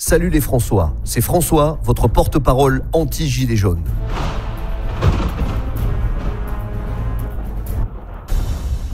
Salut les François, c'est François, votre porte-parole anti-gilet jaune.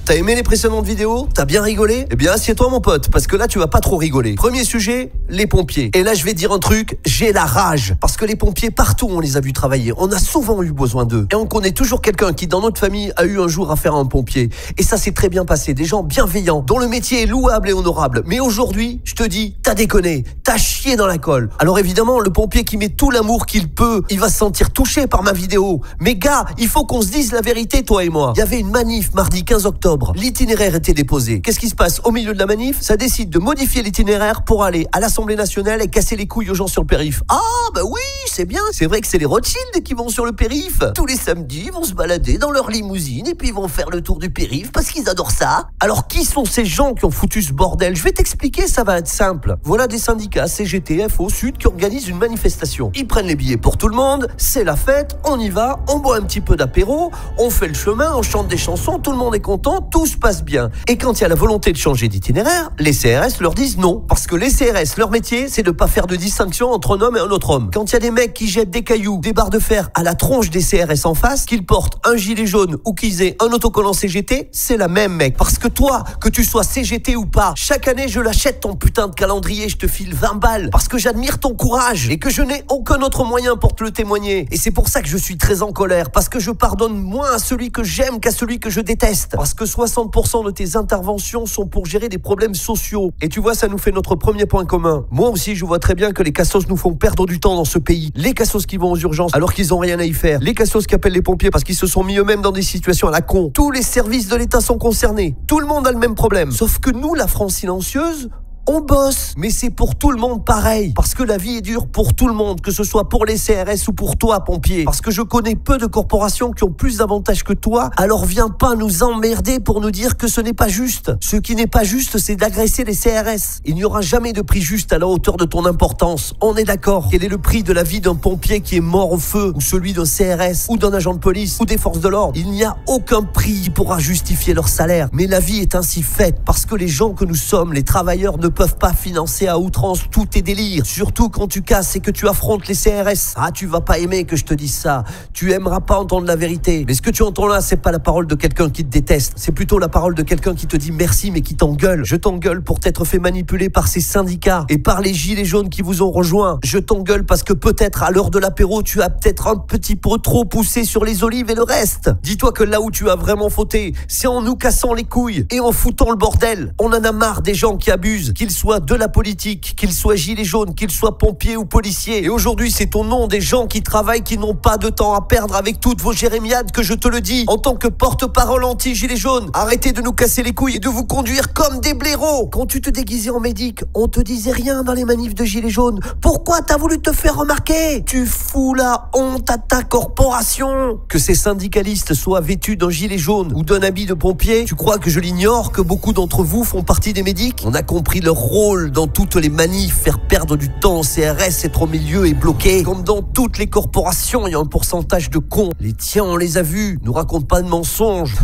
T'as aimé les précédentes vidéos? T'as bien rigolé? Eh bien, assieds-toi mon pote, parce que là, tu vas pas trop rigoler. Premier sujet, les pompiers. Et là, je vais dire un truc, j'ai la rage. Parce que les pompiers, partout, on les a vus travailler. On a souvent eu besoin d'eux. Et on connaît toujours quelqu'un qui, dans notre famille, a eu un jour affaire à un pompier. Et ça s'est très bien passé. Des gens bienveillants, dont le métier est louable et honorable. Mais aujourd'hui, je te dis, t'as déconné. T'as chié dans la colle. Alors évidemment, le pompier qui met tout l'amour qu'il peut, il va se sentir touché par ma vidéo. Mais gars, il faut qu'on se dise la vérité, toi et moi. Il y avait une manif mardi 15 octobre. L'itinéraire était déposé. Qu'est-ce qui se passe au milieu de la manif? Ça décide de modifier l'itinéraire pour aller à l'Assemblée nationale et casser les couilles aux gens sur le périph. Ah bah oui, c'est bien. C'est vrai que c'est les Rothschild qui vont sur le périph. Tous les samedis, ils vont se balader dans leur limousine et puis ils vont faire le tour du périph parce qu'ils adorent ça. Alors qui sont ces gens qui ont foutu ce bordel? Je vais t'expliquer, ça va être simple. Voilà des syndicats CGT, FO, Sud qui organisent une manifestation. Ils prennent les billets pour tout le monde, c'est la fête, on y va, on boit un petit peu d'apéro, on fait le chemin, on chante des chansons, tout le monde est content, tout se passe bien. Et quand il y a la volonté de changer d'itinéraire, les CRS leur disent non. Parce que les CRS, leur métier, c'est de pas faire de distinction entre un homme et un autre homme. Quand il y a des mecs qui jettent des cailloux, des barres de fer à la tronche des CRS en face, qu'ils portent un gilet jaune ou qu'ils aient un autocollant CGT, c'est la même mec. Parce que toi, que tu sois CGT ou pas, chaque année je l'achète ton putain de calendrier, je te file 20 balles. Parce que j'admire ton courage et que je n'ai aucun autre moyen pour te le témoigner. Et c'est pour ça que je suis très en colère. Parce que je pardonne moins à celui que j'aime qu'à celui que je déteste. Parce que 60% de tes interventions sont pour gérer des problèmes sociaux. Et tu vois, ça nous fait notre premier point commun. Moi aussi, je vois très bien que les cassos nous font perdre du temps dans ce pays. Les cassos qui vont aux urgences alors qu'ils ont rien à y faire. Les cassos qui appellent les pompiers parce qu'ils se sont mis eux-mêmes dans des situations à la con. Tous les services de l'État sont concernés. Tout le monde a le même problème. Sauf que nous, la France silencieuse, on bosse, mais c'est pour tout le monde pareil. Parce que la vie est dure pour tout le monde, que ce soit pour les CRS ou pour toi, pompier. Parce que je connais peu de corporations qui ont plus d'avantages que toi, alors viens pas nous emmerder pour nous dire que ce n'est pas juste. Ce qui n'est pas juste, c'est d'agresser les CRS. Il n'y aura jamais de prix juste à la hauteur de ton importance. On est d'accord. Quel est le prix de la vie d'un pompier qui est mort au feu, ou celui d'un CRS, ou d'un agent de police, ou des forces de l'ordre? Il n'y a aucun prix qui pourra justifier leur salaire. Mais la vie est ainsi faite, parce que les gens que nous sommes, les travailleurs, ne peuvent pas financer à outrance tous tes délires. Surtout quand tu casses et que tu affrontes les CRS. Ah, tu vas pas aimer que je te dise ça. Tu aimeras pas entendre la vérité. Mais ce que tu entends là, c'est pas la parole de quelqu'un qui te déteste. C'est plutôt la parole de quelqu'un qui te dit merci, mais qui t'engueule. Je t'engueule pour t'être fait manipuler par ces syndicats et par les gilets jaunes qui vous ont rejoint. Je t'engueule parce que peut-être à l'heure de l'apéro, tu as peut-être un petit peu trop poussé sur les olives et le reste. Dis-toi que là où tu as vraiment fauté, c'est en nous cassant les couilles et en foutant le bordel. On en a marre des gens qui abusent, qu'ils soient de la politique, qu'ils soient gilets jaunes, qu'ils soient pompiers ou policiers. Et aujourd'hui, c'est au nom des gens qui travaillent, qui n'ont pas de temps à perdre avec toutes vos jérémiades que je te le dis, en tant que porte-parole anti-gilets jaunes. Arrêtez de nous casser les couilles et de vous conduire comme des blaireaux. Quand tu te déguisais en médic, on te disait rien dans les manifs de gilets jaunes. Pourquoi t'as voulu te faire remarquer? Tu fous la honte à ta corporation. Que ces syndicalistes soient vêtus d'un gilet jaune ou d'un habit de pompier, tu crois que je l'ignore, que beaucoup d'entre vous font partie des médics? On a compris leur rôle dans toutes les manifs, faire perdre du temps au CRS, être au milieu et bloqué. Comme dans toutes les corporations, il y a un pourcentage de cons. Les tiens, on les a vus. Nous raconte pas de mensonges.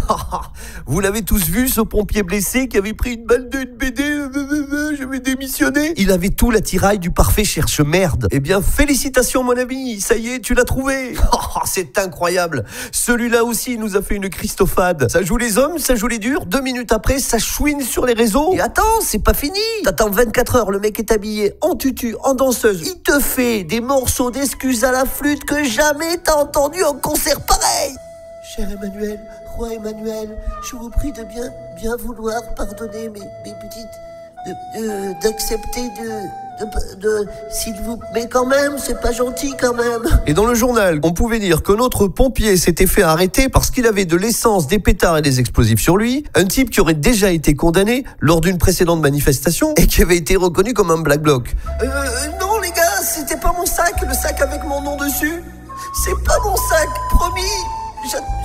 Vous l'avez tous vu, ce pompier blessé qui avait pris une balle de BD. Je vais démissionner. Il avait tout l'attirail du parfait cherche merde. Eh bien, félicitations mon ami. Ça y est, tu l'as trouvé. C'est incroyable. Celui-là aussi nous a fait une Christophade. Ça joue les hommes, ça joue les durs. 2 minutes après, ça chouine sur les réseaux. Et attends, c'est pas fini. T'attends 24 heures, le mec est habillé en tutu, en danseuse. Il te fait des morceaux d'excuses à la flûte que jamais t'as entendu en concert pareil. Cher Emmanuel, roi Emmanuel, je vous prie de bien vouloir pardonner mes petites... d'accepter s'il vous... Mais quand même, c'est pas gentil quand même. Et dans le journal, on pouvait dire que notre pompier s'était fait arrêter parce qu'il avait de l'essence, des pétards et des explosifs sur lui. Un type qui aurait déjà été condamné lors d'une précédente manifestation et qui avait été reconnu comme un black bloc. Non les gars, c'était pas mon sac, le sac avec mon nom dessus. C'est pas mon sac, promis.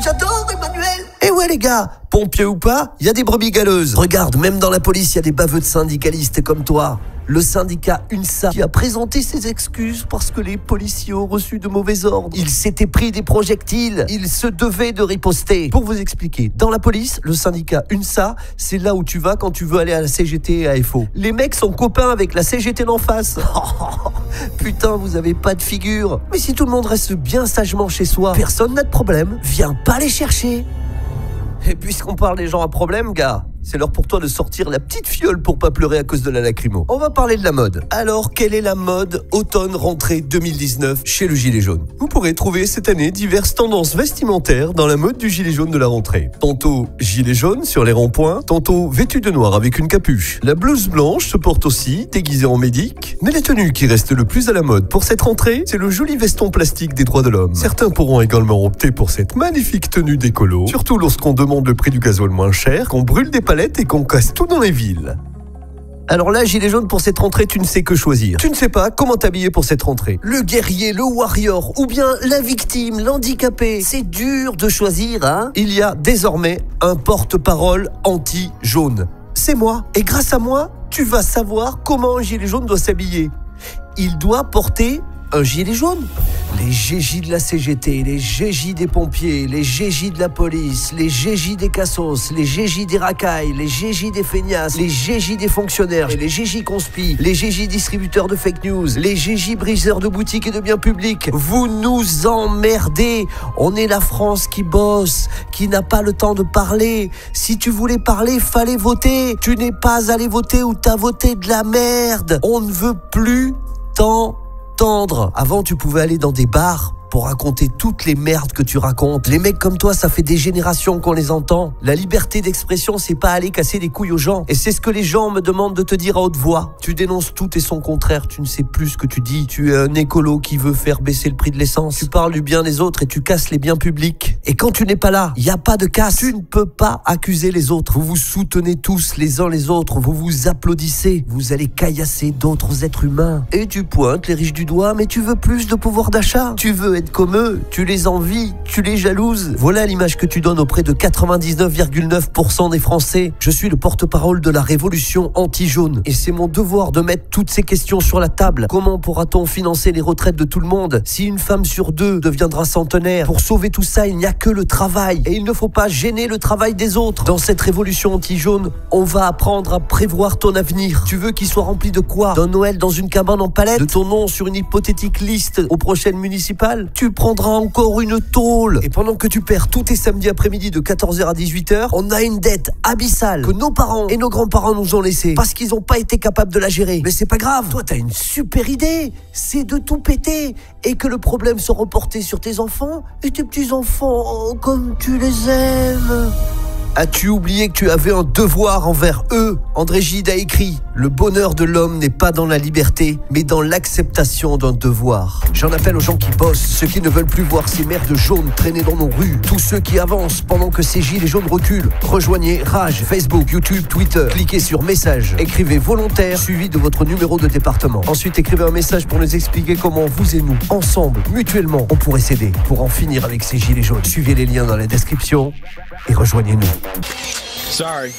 J'adore Emmanuel. Eh ouais les gars, pompier ou pas, il y a des brebis galeuses. Regarde, même dans la police, il y a des baveux de syndicalistes comme toi. le syndicat UNSA, qui a présenté ses excuses parce que les policiers ont reçu de mauvais ordres. Ils s'étaient pris des projectiles. Ils se devaient de riposter. Pour vous expliquer, dans la police, le syndicat UNSA, c'est là où tu vas quand tu veux aller à la CGT et à FO. Les mecs sont copains avec la CGT d'en face. Putain, vous avez pas de figure. Mais si tout le monde reste bien sagement chez soi, personne n'a de problème. Viens pas les chercher. Et puisqu'on parle des gens à problème, gars, c'est l'heure pour toi de sortir la petite fiole pour pas pleurer à cause de la lacrymo. On va parler de la mode. Alors, quelle est la mode automne-rentrée 2019 chez le gilet jaune? Vous pourrez trouver cette année diverses tendances vestimentaires dans la mode du gilet jaune de la rentrée. Tantôt gilet jaune sur les ronds-points, tantôt vêtu de noir avec une capuche. La blouse blanche se porte aussi, déguisée en médic. Mais la tenue qui reste le plus à la mode pour cette rentrée, c'est le joli veston plastique des droits de l'homme. Certains pourront également opter pour cette magnifique tenue d'écolo, surtout lorsqu'on demande le prix du gasoil moins cher, qu'on brûle des palettes et qu'on casse tout dans les villes. Alors là, gilet jaune, pour cette rentrée, tu ne sais que choisir. Tu ne sais pas comment t'habiller pour cette rentrée. Le guerrier, le warrior, ou bien la victime, l'handicapé. C'est dur de choisir, hein? Il y a désormais un porte-parole anti-jaune. C'est moi. Et grâce à moi, tu vas savoir comment un gilet jaune doit s'habiller. Il doit porter un gilet jaune. Les GJ de la CGT, les GJ des pompiers, les GJ de la police, les GJ des cassos, les GJ des racailles, les GJ des feignasses, les GJ des fonctionnaires, et les GJ conspi, les GJ distributeurs de fake news, les GJ briseurs de boutiques et de biens publics. Vous nous emmerdez. On est la France qui bosse, qui n'a pas le temps de parler. Si tu voulais parler, fallait voter. Tu n'es pas allé voter ou t'as voté de la merde. On ne veut plus t'entendre. Avant, tu pouvais aller dans des bars pour raconter toutes les merdes que tu racontes. Les mecs comme toi, ça fait des générations qu'on les entend. La liberté d'expression, c'est pas aller casser les couilles aux gens. Et c'est ce que les gens me demandent de te dire à haute voix. Tu dénonces tout et son contraire. Tu ne sais plus ce que tu dis. Tu es un écolo qui veut faire baisser le prix de l'essence. Tu parles du bien des autres et tu casses les biens publics. Et quand tu n'es pas là, il n'y a pas de casse. Tu ne peux pas accuser les autres. Vous vous soutenez tous les uns les autres. Vous vous applaudissez. Vous allez caillasser d'autres êtres humains. Et tu pointes les riches du doigt, mais tu veux plus de pouvoir d'achat. Tu veux être comme eux, tu les envies, tu les jalouses. Voilà l'image que tu donnes auprès de 99,9% des Français. Je suis le porte-parole de la révolution anti-jaune. Et c'est mon devoir de mettre toutes ces questions sur la table. Comment pourra-t-on financer les retraites de tout le monde si une femme sur deux deviendra centenaire? Pour sauver tout ça, il n'y a que le travail. Et il ne faut pas gêner le travail des autres. Dans cette révolution anti-jaune, on va apprendre à prévoir ton avenir. Tu veux qu'il soit rempli de quoi? D'un Noël dans une cabane en palette? De ton nom sur une hypothétique liste aux prochaines municipales? Tu prendras encore une tôle. Et pendant que tu perds tous tes samedis après-midi de 14h à 18h, on a une dette abyssale que nos parents et nos grands-parents nous ont laissée parce qu'ils n'ont pas été capables de la gérer. Mais c'est pas grave. Toi, t'as une super idée. C'est de tout péter et que le problème soit reporté sur tes enfants et tes petits-enfants comme tu les aimes. As-tu oublié que tu avais un devoir envers eux? André Gide a écrit « Le bonheur de l'homme n'est pas dans la liberté, mais dans l'acceptation d'un devoir. » J'en appelle aux gens qui bossent, ceux qui ne veulent plus voir ces merdes jaunes traîner dans nos rues, tous ceux qui avancent pendant que ces gilets jaunes reculent. Rejoignez Rage, Facebook, YouTube, Twitter. Cliquez sur Message. Écrivez volontaire, suivi de votre numéro de département. Ensuite, écrivez un message pour nous expliquer comment vous et nous, ensemble, mutuellement, on pourrait s'aider pour en finir avec ces gilets jaunes. Suivez les liens dans la description et rejoignez-nous. Sorry.